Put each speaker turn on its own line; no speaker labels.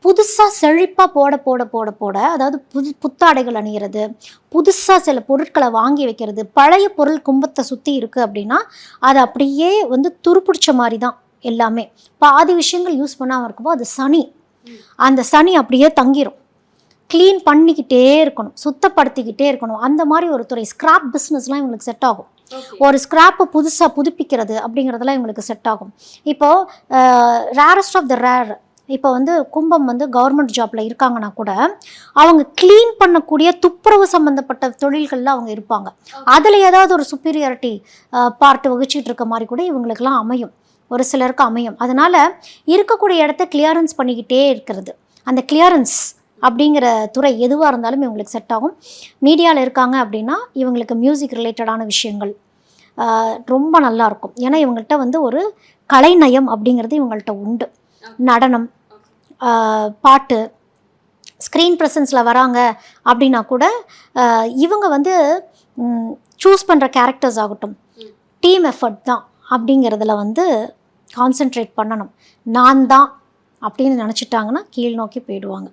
புதுசாக செழிப்பாக போட அதாவது புத்தாடைகள் அணிகிறது, புதுசாக சில பொருட்களை வாங்கி வைக்கிறது. பழைய பொருள் கும்பத்தை சுற்றி இருக்குது அப்படின்னா அது அப்படியே வந்து துருப்பிடிச்ச மாதிரி தான் எல்லாமே. பாதி விஷயங்கள் யூஸ் பண்ணாமல் இருக்கும்போது அது சனி, அந்த சனி அப்படியே தங்கிரும். க்ளீன் பண்ணிக்கிட்டே இருக்கணும், சுத்தப்படுத்திக்கிட்டே இருக்கணும். அந்த மாதிரி ஒரு துறை. ஸ்கிராப் பிஸ்னஸ்லாம் இவங்களுக்கு செட் ஆகும். ஒரு ஸ்கிராப்பை புதுசாக புதுப்பிக்கிறது அப்படிங்கிறதுலாம் இவங்களுக்கு செட் ஆகும். இப்போது ரேரஸ்ட் ஆஃப் த ரேர், இப்போ வந்து கும்பம் வந்து கவர்மெண்ட் ஜாப்பில் இருக்காங்கன்னா கூட அவங்க க்ளீன் பண்ணக்கூடிய துப்புரவு சம்மந்தப்பட்ட தொழில்களில் அவங்க இருப்பாங்க. அதில் ஏதாவது ஒரு சுப்பீரியாரிட்டி பார்ட் வகிச்சிட்டு இருக்க மாதிரி கூட இவங்களுக்கெல்லாம் அமையும், ஒரு சிலருக்கு அமையும். அதனால் இருக்கக்கூடிய இடத்த கிளியரன்ஸ் பண்ணிக்கிட்டே இருக்கிறது, அந்த கிளியரன்ஸ் அப்படிங்கிற துறை எதுவாக இருந்தாலும் இவங்களுக்கு செட் ஆகும். மீடியாவில் இருக்காங்க அப்படின்னா இவங்களுக்கு மியூசிக் ரிலேட்டடான விஷயங்கள் ரொம்ப நல்லாயிருக்கும். ஏன்னா இவங்கள்ட்ட வந்து ஒரு கலைநயம் அப்படிங்கிறது இவங்கள்ட்ட உண்டு. நடனம், பாட்டு, ஸ்க்ரீன் ப்ரெசன்ஸில் வராங்க அப்படின்னா கூட இவங்க வந்து சூஸ் பண்ணுற கேரக்டர்ஸ் ஆகட்டும், டீம் எஃபர்ட் தான் அப்படிங்கிறதுல வந்து கான்சென்ட்ரேட் பண்ணணும். நான் தான் அப்படின்னு நினச்சிட்டாங்கன்னா கீழ் நோக்கி போயிடுவாங்க.